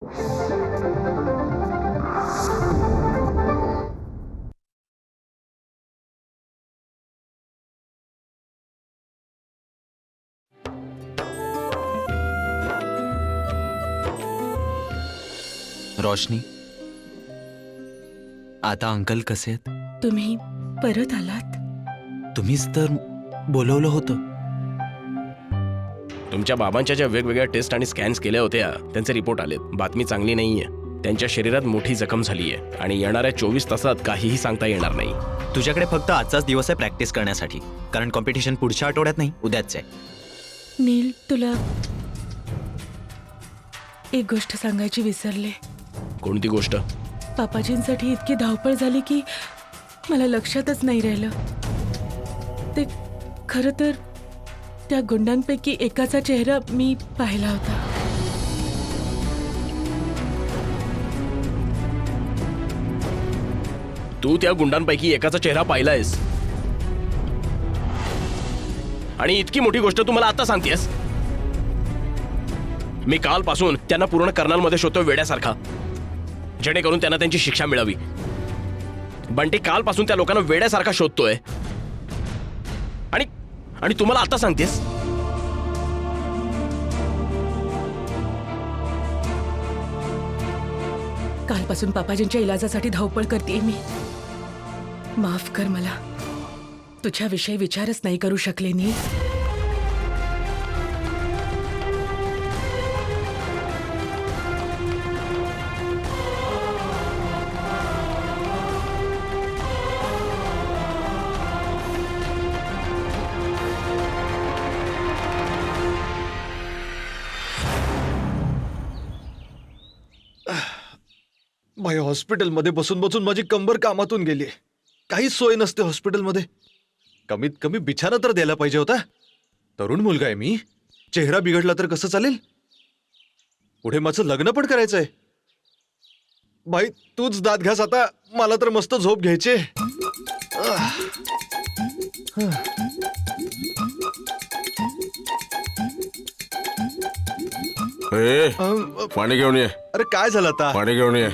रोशनी, आता अंकल कसे आहेत? तुम्ही परत आलात? तुम्हीच तर बोलवलं होतं. तुमच्या बाबांच्या ज्या वेगवेगळ्या टेस्ट आणि स्कॅन्स केल्या होत्या त्यांचे रिपोर्ट आलेत. बातमी चांगली नाहीये. त्यांच्या शरीरात मोठी जखम झाली आहे आणि येणाऱ्या 24 तासात काहीही सांगता येणार नाही. तुझ्याकडे फक्त आजचाच दिवस आहे प्रॅक्टिस करण्यासाठी, कारण कॉम्पिटिशन पुढच्या आठवड्यात नाही, उद्याच आहे. नील, तुला एक गोष्ट सांगायची विसरले. कोणती गोष्ट? पापाजींसाठी इतकी धावपळ झाली की मला लक्षातच नाही राहिलं. ते खरं तर त्या गुंडांपैकी एकाचा चेहरा मी पाहिला होता. तू त्या गुंडांपैकी एकाचा चेहरा पाहिलायस आणि इतकी मोठी गोष्ट तू मला आता सांगतेस? मी कालपासून त्यांना पूर्ण कर्नलमध्ये शोधतोय वेड्यासारखा, जेणेकरून त्यांना त्यांची शिक्षा मिळावी. बंटी कालपासून त्या लोकांना वेड्यासारखा शोधतोय आणि तुम्हाला आता सांगतेस? कालपासून पापाजींच्या इलाजासाठी धावपळ करते मी. माफ कर मला. तुझ्याविषयी विचारच नाही करू शकले नी. भाई, हॉस्पिटलमध्ये बसून बसून माझी कंबर कामातून गेली. काहीच सोय नसते हॉस्पिटलमध्ये. कमीत कमी बिछाना तर द्यायला पाहिजे होता. तरुण मुलगा आहे मी. चेहरा बिघडला तर कसं चालेल? पुढे माझं लग्न पण करायचंय. भाई, तूच दात घास आता. मला तर मस्त झोप घ्यायची. पाणी घेऊन ये. अरे काय झालं आता? पाणी घेऊन ये.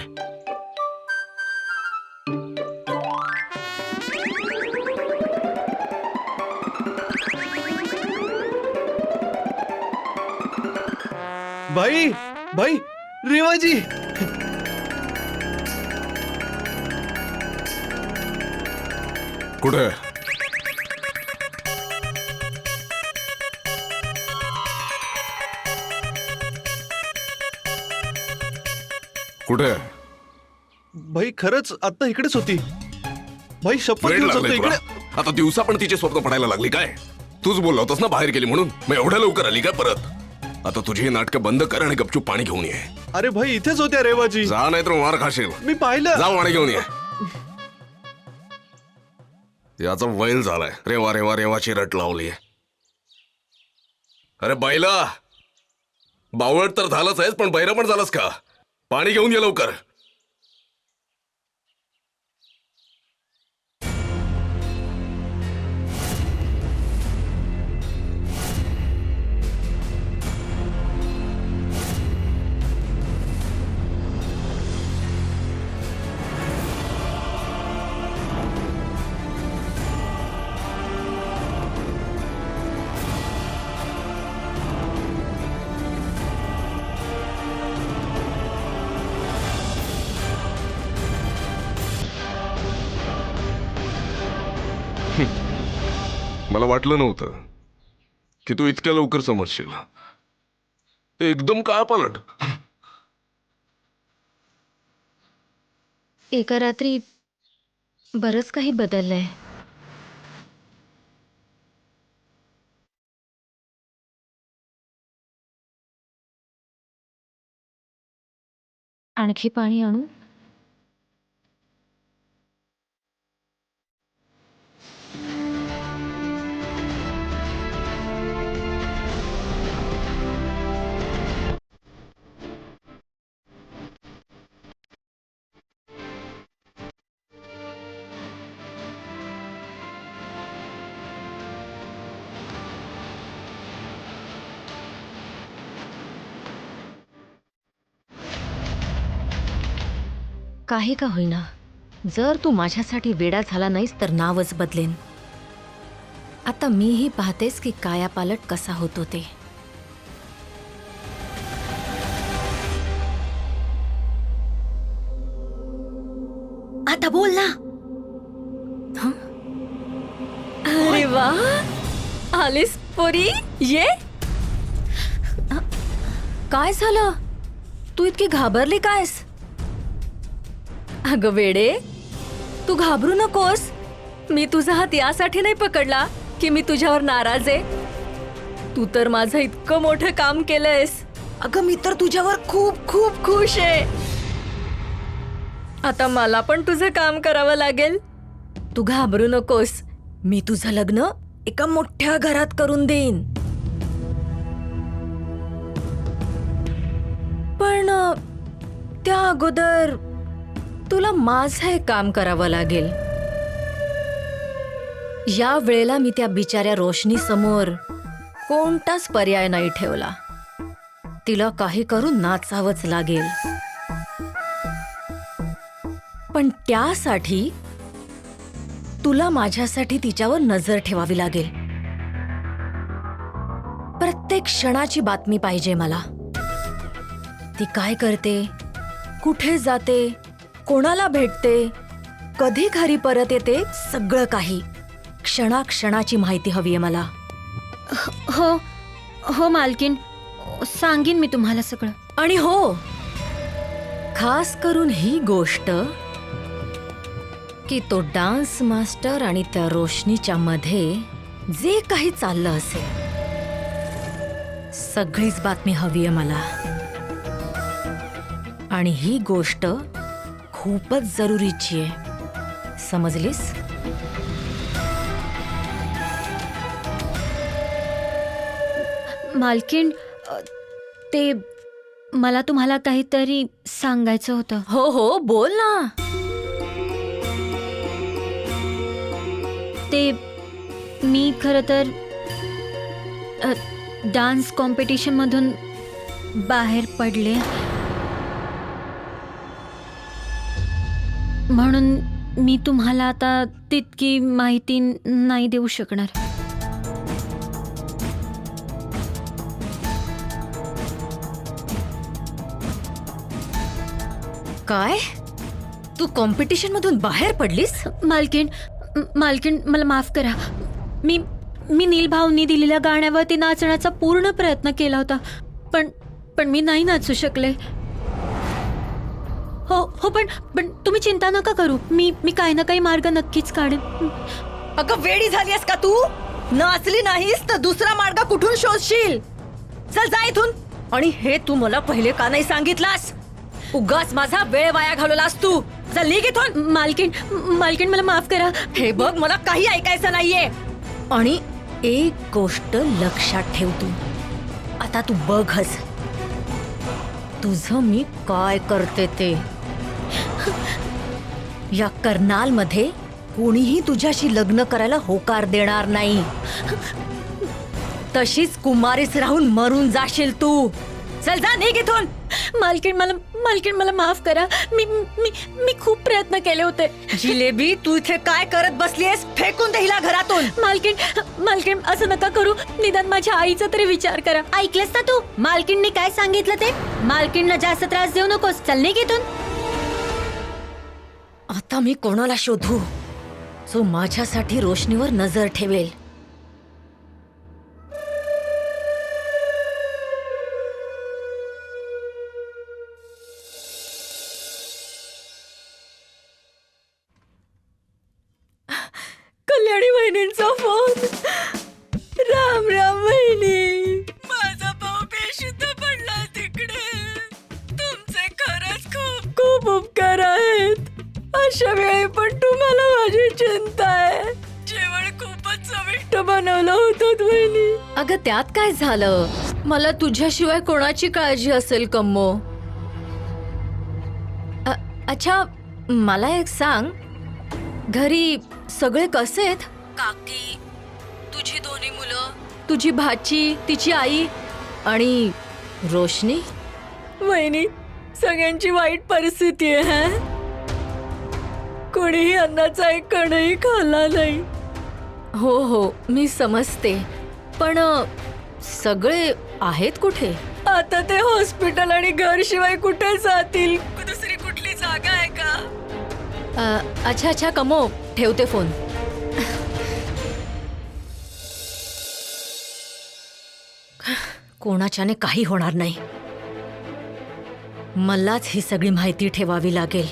भाई, भाई, रेवाजी. कुठे? कुठे? भाई, खरंच आता इकडेच होती. भाई, शपथ वेळ घेऊन लागलाय सांगतो तुला? इकडे. आता दिवसा पण तिचे स्वप्न पडायला लागली काय? तूच बोलला होतास ना बाहेर गेली म्हणून. मग एवढ्या लवकर आली काय परत? आता तुझी ही नाटकं बंद कर आणि गपचूप पाणी घेऊन ये. अरे भाई, इथेच होत्या रेवाजी. जा, नाही तर मार खाशील. मी पाहिलं. जा पाणी घेऊन ये. याचा वैल झालाय. रेवा रेवा रेवाची रट लावली. अरे बैला, बावळट तर झालंच आहेस, पण बैरा पण झालास का? पाणी घेऊन ये लवकर. मला वाटलं नव्हतं की तू इतक्या लवकर समजशील. एकदम काय पालट. एका रात्री बरंच काही बदललंय. आणखी पाणी आणू? काही का होईना, जर तू माझ्यासाठी वेडा झाला नाहीस तर नावच बदलेन. आता मीही पाहतेस की कायापालट कसा होतो ते. आता बोल ना. अरे वा, आलीस पोरी, ये. काय झालं? तू इतकी घाबरली कायस? अगं वेडे, तू घाबरू नकोस. मी तुझा हात यासाठी नाही पकडला की मी तुझ्यावर नाराज आहे. तू तर माझं इतकं मोठं काम केलंयस. अगं मी तर तुझ्यावर खूप खूप खुश आहे. आता मला पण तुझं काम करावं लागेल. तू घाबरू नकोस, मी तुझं लग्न एका मोठ्या घरात करून देईन. पण त्या अगोदर तुला माझं एक काम करावं लागेल. या वेळेला मी त्या बिचाऱ्या रोशनी समोर कोणताच पर्याय नाही ठेवला. तिला काही करून नाचावंच लागेल. पण त्यासाठी तुला माझ्यासाठी तिच्यावर नजर ठेवावी लागेल. प्रत्येक क्षणाची बातमी पाहिजे मला. ती काय करते, कुठे जाते, कोणाला भेटते, कधी घरी परत येते, सगळं काही क्षणाक्षणाची माहिती हवी आहे मला. हो हो मालकीन, सांगीन मी तुम्हाला सगळं. आणि हो, खास करून ही गोष्ट की तो डान्स मास्टर आणि त्या रोशनीच्या मध्ये जे काही चाललं असेल, सगळीच बातमी हवी आहे मला. आणि ही गोष्ट खूपच जरुरीची आहे, समजलीस? मालकीन, ते मला तुम्हाला काहीतरी सांगायचं होतं. हो हो, बोल ना. ते मी खरं तर डान्स कॉम्पिटिशनमधून बाहेर पडले, म्हणून मी तुम्हाला आता तितकी माहिती नाही देऊ शकणार. काय? तू कॉम्पिटिशन मधून बाहेर पडलीस? मालकीन, मालकीन मला माफ करा. मी नील भाऊंनी दिलेल्या गाण्यावरती नाचण्याचा पूर्ण प्रयत्न केला होता, पण मी नाही नाचू शकले. हो हो, पण तुम्ही चिंता नका करू. मी काही ना काही मार्ग नक्कीच काढेन. अगं वेडी झालीस का तू? नाचली नाहीस तर दुसरा मार्ग कुठून शोधशील? चल जा इथून. आणि हे तू मला पहिले का नाही सांगितलास? उगाच माझा वेळ वाया घालवलास तू. चल निघ इथून. मालकीन मला माफ करा. हे बघ, मला काही ऐकायचं नाहीये. आणि एक गोष्ट लक्षात ठेव तू. आता तू बघच तुझं मी काय करते ते. या कर्नाल मध्ये कोणीही तुझ्याशी लग्न करायला होकार देणार नाही. तशीच कुमारीच राहून मरून जाशील तू. चल जा, निघ इथून. मालकीन मला माफ करा. मी खूप प्रयत्न केले होते. जिलेबी, तू इथे काय करत बसलीयस? फेकून दे हिला घरातून. मालकीन असं नका करू. निदान माझ्या आईचा तरी विचार करा. ऐकलंस ना तू? मालकीनने काय सांगितलं ते? मालकीनला जास्त त्रास देऊ नकोस. चल निघ इथून. आता मी कोणाला शोधू जो माझ्यासाठी रोशनीवर नजर ठेवेल? कल्याणी वहिनींचा फोन. राम राम वहिनी. माझा भाऊ बेशुद्ध पडला तिकडे. तुमचे खरंच खूप खूप उपकार आहेत. अशा वेळी पण तुम्हाला माझी चिंता आहे. जेवण खूपच चविष्ट बनवलं होतं वहिनी. अगं त्यात काय झालं? मला तुझ्याशिवाय कोणाची काळजी असेल कम्मो? अच्छा, मला एक सांग, घरी सगळे कसे आहेत? काकी, तुझी दोन्ही मुलं, तुझी भाची, तिची आई आणि रोशनी? वहिनी, सगळ्यांची वाईट परिस्थिती आहे. कोणीही अन्नाचा एक कणही खाल्ला नाही. हो हो मी समजते, पण सगळे आहेत कुठे? आता ते हॉस्पिटल आणि घर शिवाय कुठे जातील? दुसरी कुठली जागा आहे का? अच्छा अच्छा कमो, ठेवते फोन. कोणाच्याने काही होणार नाही. मलाच ही सगळी माहिती ठेवावी लागेल.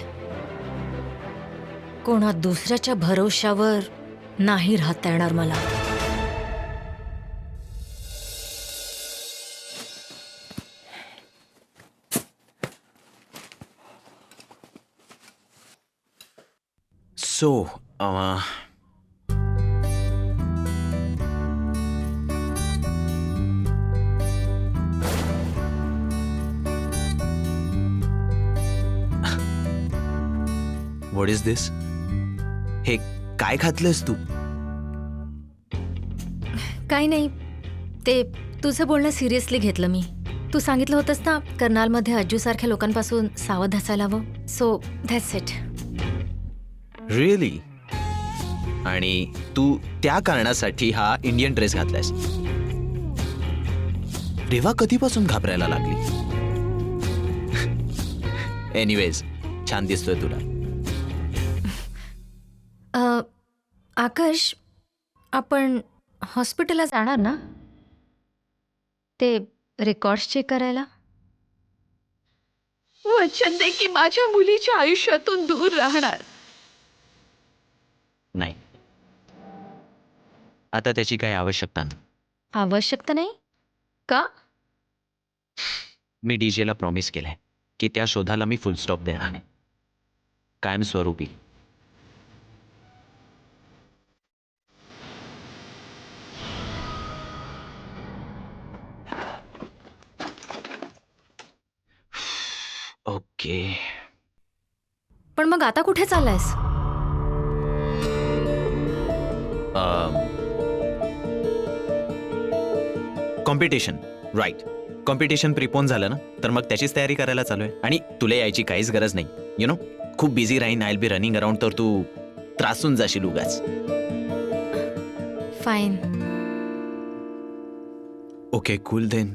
कोणा दुसऱ्याच्या भरोशावर नाही राहता येणार मला. सो व्हॉट इज दिस? हे काय घातलंस तू? काही नाही, ते तुझं बोलणं सिरियसली घेतलं मी. तू सांगितलं होतंस ना कर्नालमध्ये अज्जूसारख्या लोकांपासून सावध असायला हवं. So that's it. रिअली? आणि तू त्या कारणासाठी हा इंडियन ड्रेस घातलायस? रेवा कधीपासून घाबरायला लागली? एनिवेज, छान दिसतोय तुला. आकाश, आपण हॉस्पिटलला जाणार ना ते रेकॉर्ड्स चेक करायला? वचन दे की माझ्या मुलीच्या आयुष्यातून दूर राहणार. नाही, आता त्याची काही आवश्यकता नाही. आवश्यकता नाही का? मी डीजेला प्रॉमिस केलंय की त्या शोधाला मी फुल स्टॉप देणार नाही, कायमस्वरूपी. ओके. पण मग आता कुठे चाललायस? Competition, right. कॉम्पिटिशन प्रिपोन झालं ना, तर मग त्याचीच तयारी करायला चालू आहे. आणि तुला यायची काहीच गरज नाही. यु नो, खूप बिझी राहीन, I will be running around, तर तू त्रासून जाशील उगाच. Fine. Okay, cool then.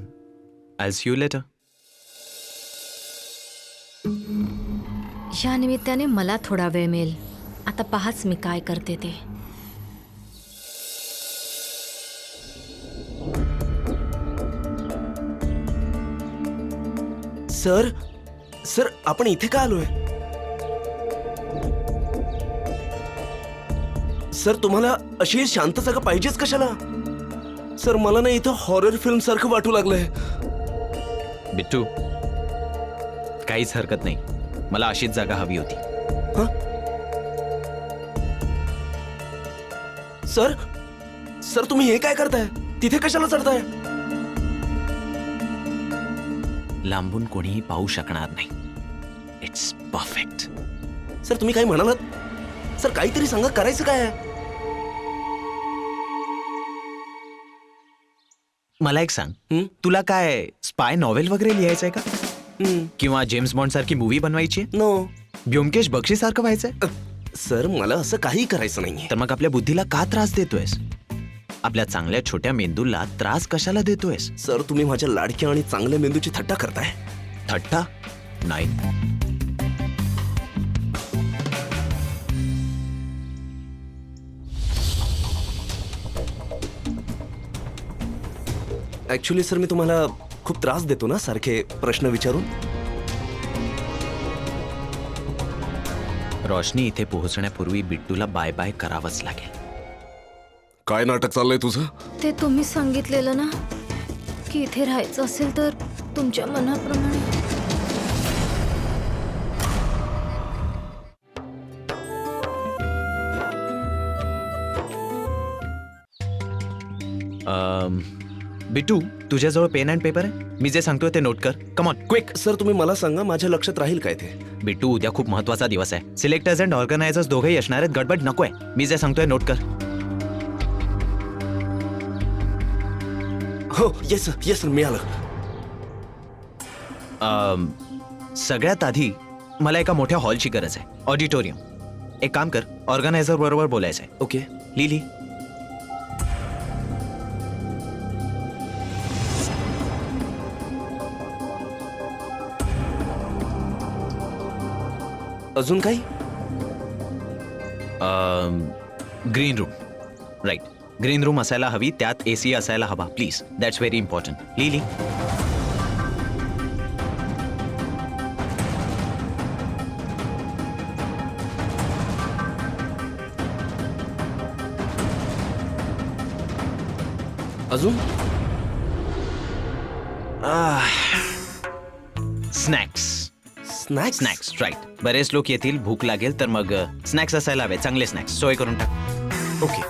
I see you later. या निमित्ताने मला थोडा वेळ मिळेल. आता पाहाच मी काय करते ते. सर, सर आपण इथे का आलोय? सर तुम्हाला अशी शांत जागा पाहिजेच कशाला? सर मला ना इथं हॉरर फिल्म सारखं वाटू लागलंय. बिट्टू, काहीच हरकत नाही. मला अशीच जागा हवी होती. सर, सर तुम्ही हे काय करताय? तिथे कशाला चढताय? लांबून कोणीही पाहू शकणार नाही. It's perfect. सर तुम्ही काय म्हणालात? सर काहीतरी सांगा, करायचं काय? मला एक सांग, तुला काय स्पाय नॉव्हेल वगैरे लिहायचंय का? किंवा जेम्स बॉन्ड सारखी मूवी बनवायची? नो. ब्योमकेश बक्षी सारखं व्हायचंय? सर मला असं काही करायचं नाहीये. तर मग आपल्या बुद्धीला का त्रास देतोयस? आपल्या चांगल्या छोट्या मेंदूला त्रास कशाला देतोयस? सर तुम्ही माझ्या लाडक्या आणि चांगल्या मेंदूची थट्टा करताय. थट्टा नाही. ऍक्च्युली सर मी तुम्हाला खूप त्रास देतो ना सारखे प्रश्न विचारून? रोशनी इथे पोहोचण्यापूर्वी बिट्टूला बाय बाय करावंच लागेल. काय नाटक चाललंय तुझं? ते तुम्ही सांगितलेलं ना की इथे राहायचं असेल तर तुमच्या मनाप्रमाणे. बिट्टू, तुझ्याजवळ पेन अँड पेपर आहे? मी जे सांगतोय ते नोट कर. Come on, quick. सर तुम्ही मला सांगा, माझ्या लक्षात राहील काय ते? बिट्टू, उद्या खूप महत्वाचा दिवस आहे. सिलेक्टर्स अँड ऑर्गनायझर्स दोघेही असणार आहेत. गडबड नकोय. मी जे सांगतोय नोट कर. हो, येस सर मिळालं. सगळ्यात आधी मला एका मोठ्या हॉलची गरज आहे. ऑडिटोरियम. एक काम कर, ऑर्गनायझर बरोबर बोलायचंय. ओके. लिली. अजून काही? Green room. Right. Green room असायला हवी, त्यात AC असायला हवा please. That's very important. Lily. अजून? स्नॅक्स. स्नॅक्स? Snacks right. बरेच लोक येतील, भूक लागेल, तर मग स्नॅक्स असायला हवे, चांगले स्नॅक्स. सोय करून टाक. ओके.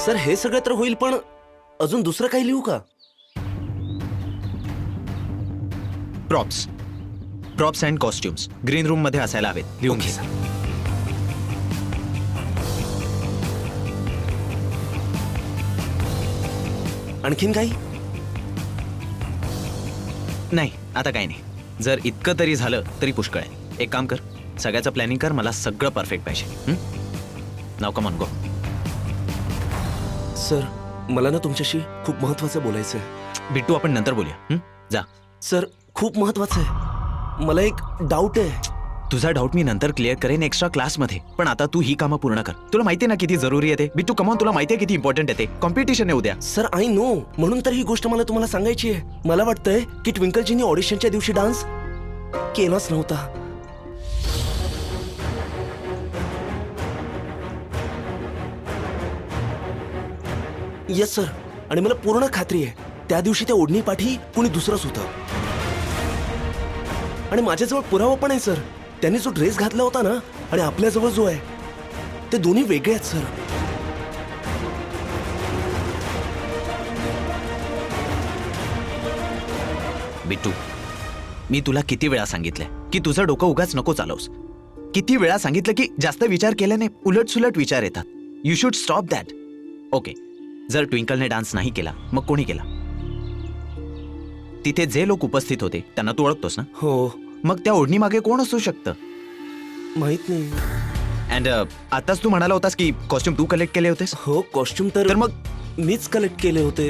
सर हे सगळं तर होईल, पण अजून दुसरं काही लिहू का? Props. Props and costumes green room मध्ये असायला हवेत. लिहून घे. आणखीन काही? नाही, आता काही नाही. जर इतकं तरी झालं तरी पुष्कळ आहे. एक काम कर, सगळ्याचं प्लॅनिंग कर. मला सगळं परफेक्ट पाहिजे. नाव कम ऑन गो. सर मला ना तुमच्याशी खूप महत्वाचं बोलायचं आहे. बिट्टू, आपण नंतर बोलूया. जा. सर खूप महत्वाचं आहे. मला एक डाऊट आहे. तुझा डाऊट मी नंतर क्लिअर करेन एक्स्ट्रा क्लासमध्ये. पण आता तू ही कामं पूर्ण कर. तुला माहिती ना किती जरुरी आहे ते. बिट्टू कमॉन, तुला माहिती आहे किती इम्पॉर्टंट आहे ते. कॉम्पिटिशन आहे उद्या. सर आय नो, म्हणून तर ही गोष्ट मला तुम्हाला सांगायची आहे. मला वाटतंय की ट्विंकलजीनी ऑडिशनच्या दिवशी डान्स केलाच नव्हता. येस सर, आणि मला पूर्ण खात्री आहे त्या दिवशी त्या ओढणी पाठी कुणी दुसरंच होतं. आणि माझ्याजवळ पुरावा पण आहे सर. त्यांनी जो ड्रेस घातला होता ना आणि आपल्याजवळ जो आहे ते दोन्ही वेगळे आहेत सर. बिट्टू, मी तुला किती वेळा सांगितलंय की तुझं डोकं उगाच नको चालवस. किती वेळा सांगितलं की जास्त विचार केल्याने उलट सुलट विचार येतात. You should stop that. Okay, जर ट्विंकलने डान्स नाही केला मग कोणी केला? तिथे जे लोक उपस्थित होते त्यांना तू ओळखतोस ना? हो. मग त्या ओढणी मागे कोण असू शकतं? माहित नाही. अँड आताच तू म्हणाला होतास की कॉस्ट्युम तू कलेक्ट केले होतेस. हो, कॉस्ट्युम तर तर मग मीच कलेक्ट केले होते.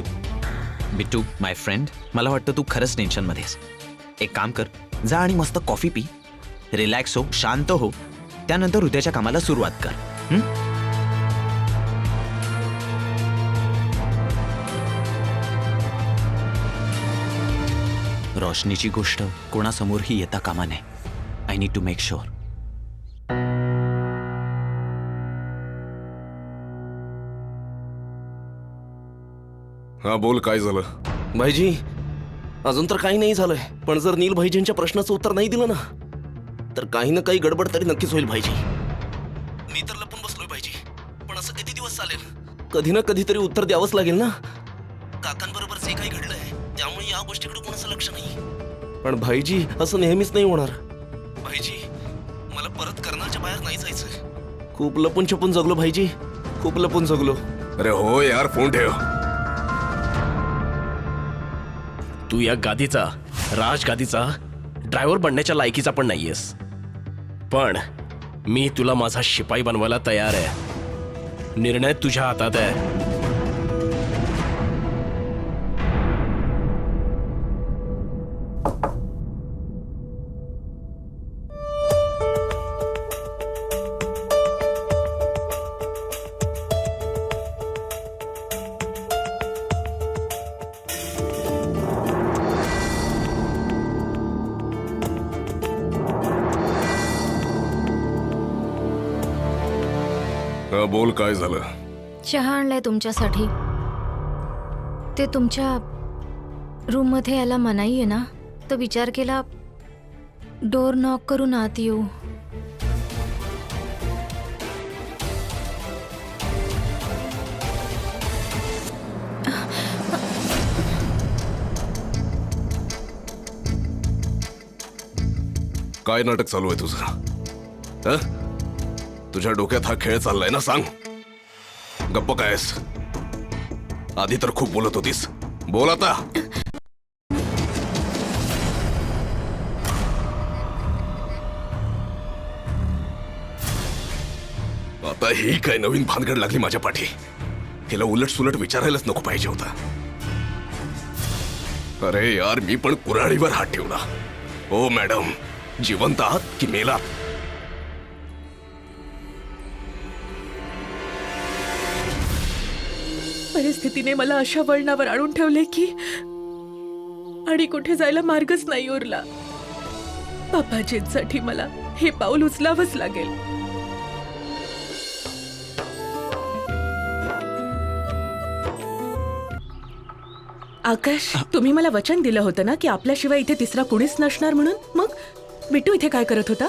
बिट्टू माय फ्रेंड, मला वाटतं तू खरंच टेन्शन मध्ये आहेस. एक काम कर, जा आणि मस्त कॉफी पी, रिलॅक्स हो, शांत हो, त्यानंतर उद्याच्या कामाला सुरुवात कर. रोशनीची गोष्ट कोणासमोरही येता कामा नये. I need to make sure. हा बोल, काय झालं? भाईजी अजून तर काही नाही झालंय, पण जर नील भाईजींच्या प्रश्नाचं उत्तर नाही दिलं ना तर काही ना काही गडबड तरी नक्कीच होईल भाईजी. मी तर लपून बसलोय भाईजी, पण असं किती दिवस चालेल? कधी ना कधीतरी उत्तर द्यावंच लागेल ना. काकांबरोबर जे काही घडलंय त्यामुळे या गोष्टीकडे कोणाचं लक्ष नाही. पण भाईजी असं नेहमीच नाही होणार. भाईजी मला परत कर्नालच्या बाहेर नाही जायचंय. खूप लपून छपून जगलो भाईजी, खूप लपून जगलो. अरे हो यार, फोन ठेव. तू या गादीचा, राजगादीचा ड्रायव्हर बनण्याच्या लायकीचा पण नाहीयेस. पण मी तुला माझा शिपाई बनवायला तयार आहे. निर्णय तुझ्या हातात आहे. हा बोल, काय झालं? चहा आणलाय तुमच्यासाठी. ते तुमच्या रूममध्ये यायला मनाई आहे ना, तर विचार केला डोर नॉक करून आत येऊ. काय नाटक चालू आहे तुझं? हं? तुझ्या डोक्यात हा खेळ चाललाय ना? सांग, गप्प काय आहेस? आधी तर खूप बोलत होतीस, बोल आता. आता ही काय नवीन भानगड लागली माझ्या पाठी. हिला उलट सुलट विचारायलाच नको पाहिजे होता. अरे यार, मी पण कुऱ्हाडीवर हात ठेवला. ओ मॅडम, जिवंत आहात की मेलात? परिस्थितीने मला अशा वळणावर आणून ठेवले की आणि कुठे जायला मार्गच नाही उरला. बाबाजींसाठी मला हे पाऊल उचलावंच लागेल. आकाश, तुम्ही मला वचन दिलं होतं ना की आपल्याशिवाय इथे तिसरा कुणीच नसणार म्हणून. मग बिट्टू इथे काय करत होता?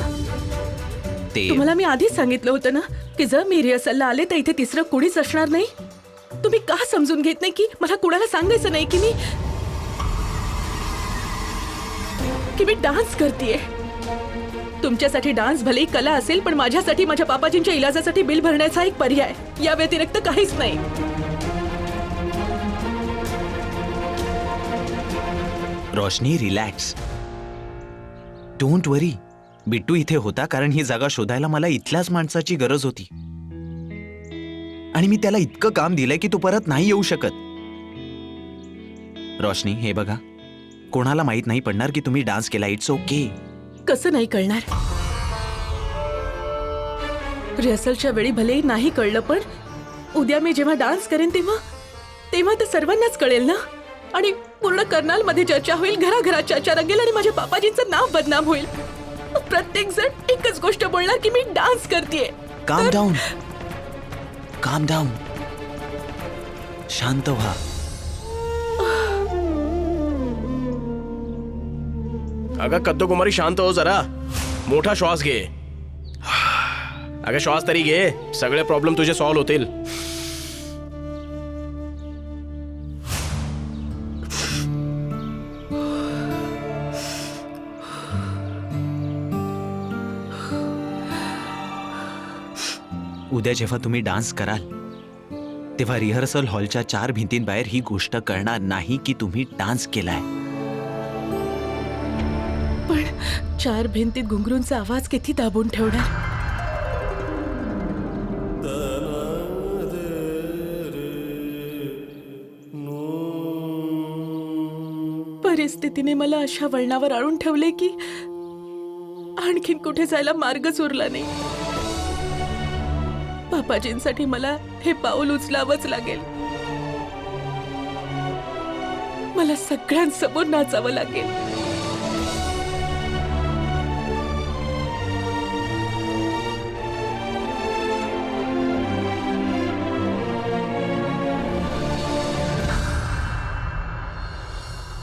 ते तुम्हाला मी आधीच सांगितलं होतं ना की जर मी रिहर्सलला आले तर इथे तिसरं कुणीच असणार नाही. तुम्ही का समजून घेत नाही की मला कुणाला सांगायचं नाही की मी डान्स करतेय. तुमच्यासाठी डान्स भले कला असेल, पण माझ्यासाठी माझ्या बाबाजींच्या इलाजासाठी बिल भरण्याचा एक पर्याय, या व्यतिरिक्त काहीच नाही. रोशनी, रिलॅक्स. डोंट वरी. बिट्टू इथे होता कारण ही जागा शोधायला मला इथल्याच माणसाची गरज होती. आणि मी त्याला इतकं काम दिलंय की तो परत नाही येऊ शकत. रोशनी, हे बघा, कोणाला माहित नाही पडणार की तुम्ही डान्स केला. It's okay. कसं नाही कळणार? रिहर्सलच्या वेळी भलेही नाही कळलं, पण उद्या मी जेव्हा डान्स करेन तेव्हा तर सर्वांनाच कळेल ना. आणि पूर्ण कर्नाल मध्ये चर्चा होईल, घराघरात चर्चा रंगेल आणि माझ्या बाबाजींचं नाव बदनाम होईल. प्रत्येक जण एकच गोष्ट बोलणार की मी डान्स करतेय. काम डाऊन, काम डाऊन. शांत व्हा. अगं कद्दुकुमारी, शांत हो जरा. मोठा श्वास घे. अगं श्वास तरी घे. सगळे प्रॉब्लेम तुझे सॉल्व्ह होतील. उद्या जेव्हा तुम्ही डान्स कराल तेव्हा रिहर्सल हॉलच्या 4 भिंतींबाहेर ही गोष्ट कळणार नाही की तुम्ही डान्स केलाय. पण 4 भिंतीत घुंगरूंचा आवाज किती दाबून ठेवणार? परिस्थितीने मला अशा वळणावर आणून ठेवले की आणखीन कुठे जायला मार्गच उरला नाही. बाबाजींसाठी मला हे पाऊल उचलावंच लागेल. मला सगळ्यांसमोर नाचावं लागेल.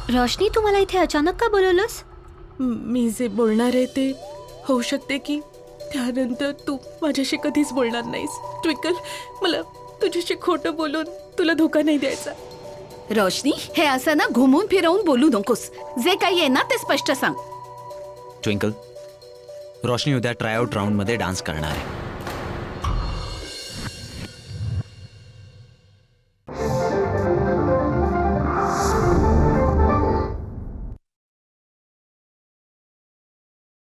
रोशनी, तू मला इथे अचानक का बोलवलंस? मी जे बोलणार आहे ते होऊ शकते की त्यानंतर तू माझ्याशी कधीच बोलणार नाहीस. ट्विंकल, मला तुझ्याशी खोटं बोलून तुला धोका नाही द्यायचा. रोशनी, हे असं ना घुमून फिरवून बोलू नकोस. जे काही आहे ना ते स्पष्ट सांग. ट्विंकल, रोशनी उद्या ट्रायआउट राऊंड मध्ये डान्स करणार आहे.